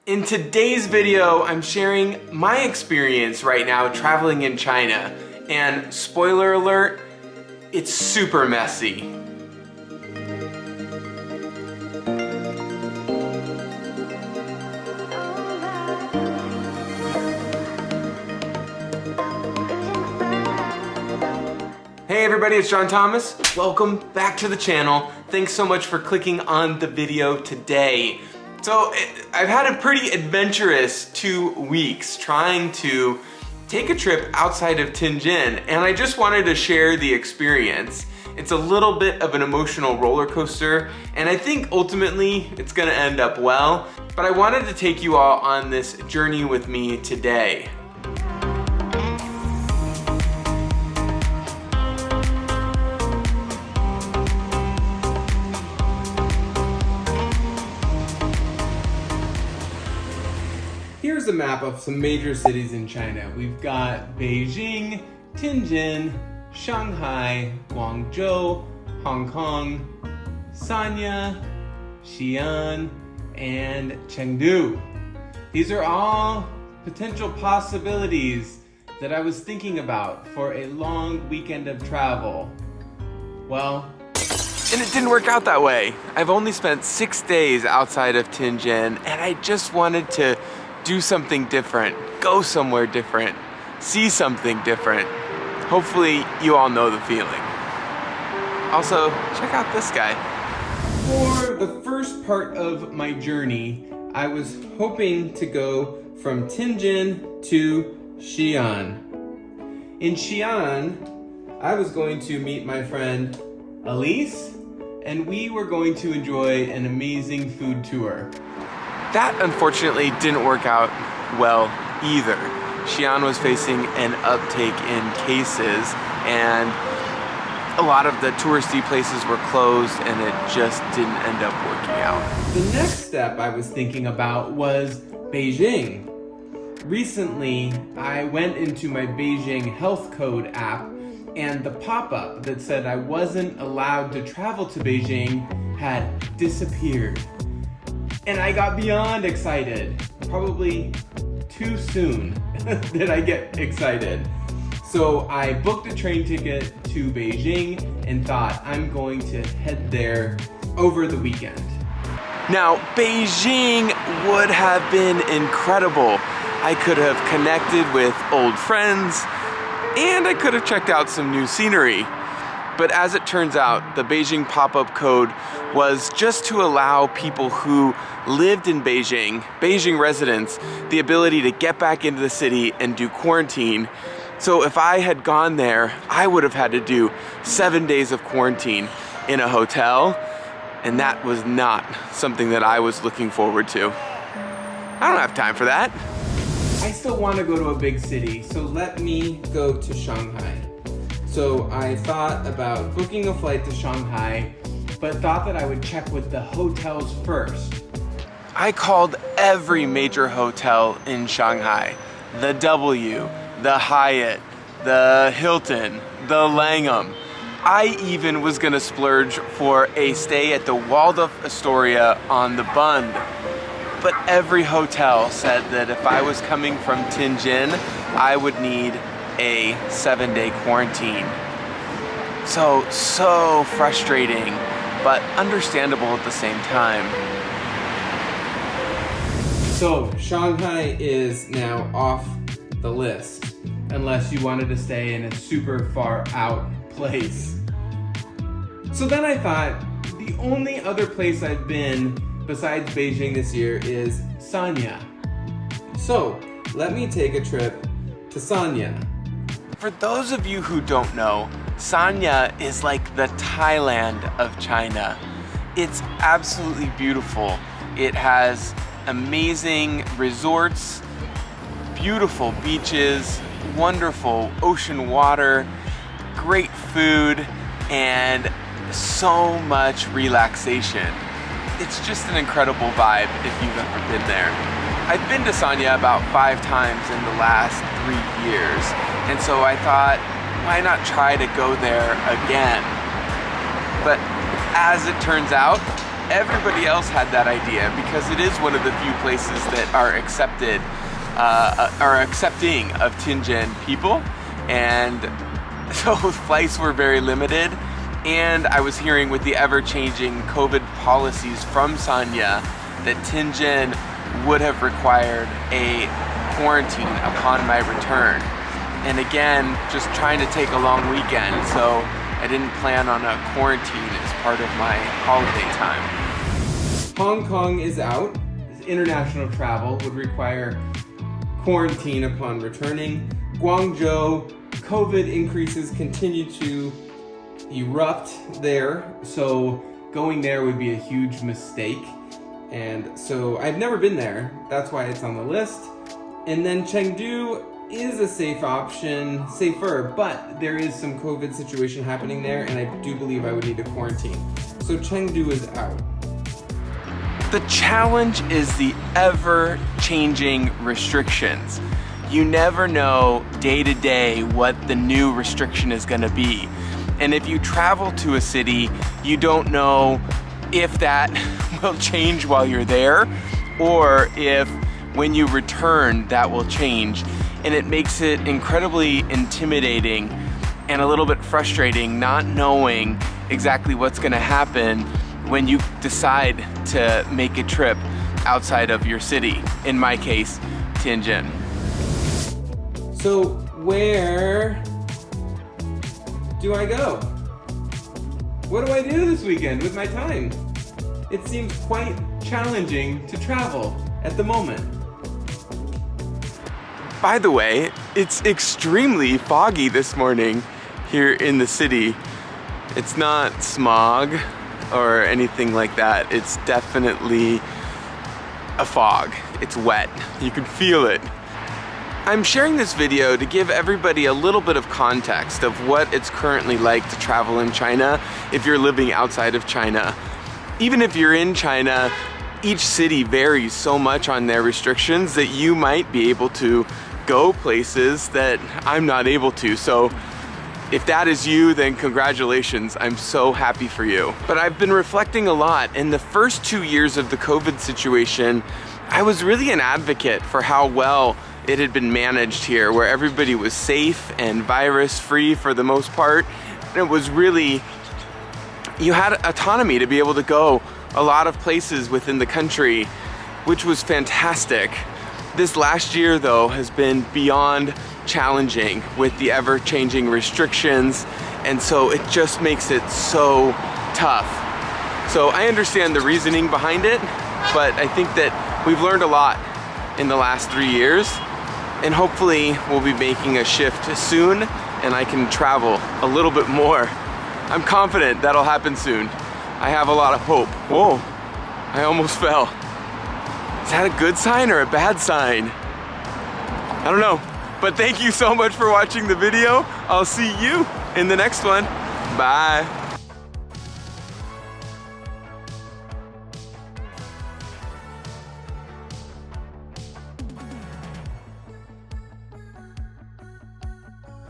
In today's video, I'm sharing my experience right now traveling in China. And spoiler alert, it's super messy. Hey everybody, it's John Thomas. Welcome back to the channel. Thanks so much for clicking on the video today. So I've had a pretty adventurous 2 weeks trying to take a trip outside of Tianjin, and I just wanted to share the experience. It's a little bit of an emotional roller coaster, and I think ultimately it's gonna end up well, but I wanted to take you all on this journey with me today. Here's a map of some major cities in China. We've got Beijing, Tianjin, Shanghai, Guangzhou, Hong Kong, Sanya, Xi'an, and Chengdu. These are all potential possibilities that I was thinking about for a long weekend of travel. Well, and it didn't work out that way. I've only spent 6 days outside of Tianjin, and I just wanted to do something different, go somewhere different, see something different. Hopefully you all know the feeling. Also, check out this guy. For the first part of my journey, I was hoping to go from Tianjin to Xi'an. In Xi'an, I was going to meet my friend Elise, and we were going to enjoy an amazing food tour. That unfortunately didn't work out well either. Xi'an was facing an uptake in cases, and a lot of the touristy places were closed, and it just didn't end up working out. The next step I was thinking about was Beijing. Recently, I went into my Beijing Health Code app, and the pop-up that said I wasn't allowed to travel to Beijing had disappeared. And I got beyond excited. Probably too soon did I get excited. So I booked a train ticket to Beijing and thought I'm going to head there over the weekend. Now, Beijing would have been incredible. I could have connected with old friends, and I could have checked out some new scenery. But as it turns out, the Beijing pop-up code was just to allow people who lived in Beijing, Beijing residents, the ability to get back into the city and do quarantine. So if I had gone there, I would have had to do 7 days of quarantine in a hotel, and that was not something that I was looking forward to. I don't have time for that. I still want to go to a big city, so let me go to Shanghai. So I thought about booking a flight to Shanghai, but thought that I would check with the hotels first. I called every major hotel in Shanghai. The W, the Hyatt, the Hilton, the Langham. I even was gonna splurge for a stay at the Waldorf Astoria on the Bund. But every hotel said that if I was coming from Tianjin, I would need a 7-day quarantine. So frustrating, but understandable at the same time. So Shanghai is now off the list, unless you wanted to stay in a super far out place. So then I thought, the only other place I've been besides Beijing this year is Sanya. So let me take a trip to Sanya. For those of you who don't know, Sanya is like the Thailand of China. It's absolutely beautiful. It has amazing resorts, beautiful beaches, wonderful ocean water, great food, and so much relaxation. It's just an incredible vibe if you've ever been there. I've been to Sanya about 5 times in the last 3 years, and so I thought, why not try to go there again? But as it turns out, everybody else had that idea because it is one of the few places that are accepting of Tianjin people, and so flights were very limited. And I was hearing with the ever-changing COVID policies from Sanya that Tianjin would have required a quarantine upon my return. And again, just trying to take a long weekend, so I didn't plan on a quarantine as part of my holiday time. Hong Kong is out. International travel would require quarantine upon returning. Guangzhou, COVID increases continue to erupt there, so going there would be a huge mistake. And so I've never been there, that's why it's on the list. And then Chengdu is a safe option, safer, but there is some COVID situation happening there, and I do believe I would need a quarantine. So Chengdu is out. The challenge is the ever-changing restrictions. You never know day to day what the new restriction is going to be. And if you travel to a city, you don't know if that will change while you're there, or if when you return that will change. And it makes it incredibly intimidating and a little bit frustrating not knowing exactly what's going to happen when you decide to make a trip outside of your city, in my case, Tianjin. So where do I go? What do I do this weekend with my time? It seems quite challenging to travel at the moment. By the way, it's extremely foggy this morning here in the city. It's not smog or anything like that. It's definitely a fog. It's wet. You can feel it. I'm sharing this video to give everybody a little bit of context of what it's currently like to travel in China if you're living outside of China. Even if you're in China, each city varies so much on their restrictions that you might be able to go places that I'm not able to. So if that is you, then congratulations. I'm so happy for you. But I've been reflecting a lot. In the first 2 years of the COVID situation, I was really an advocate for how well it had been managed here, where everybody was safe and virus-free for the most part. And it was really, you had autonomy to be able to go a lot of places within the country, which was fantastic. This last year, though, has been beyond challenging with the ever-changing restrictions, and so it just makes it so tough. So I understand the reasoning behind it, but I think that we've learned a lot in the last 3 years, and hopefully we'll be making a shift soon and I can travel a little bit more. I'm confident that'll happen soon. I have a lot of hope. Whoa, I almost fell. Is that a good sign or a bad sign? I don't know, but thank you so much for watching the video. I'll see you in the next one. Bye.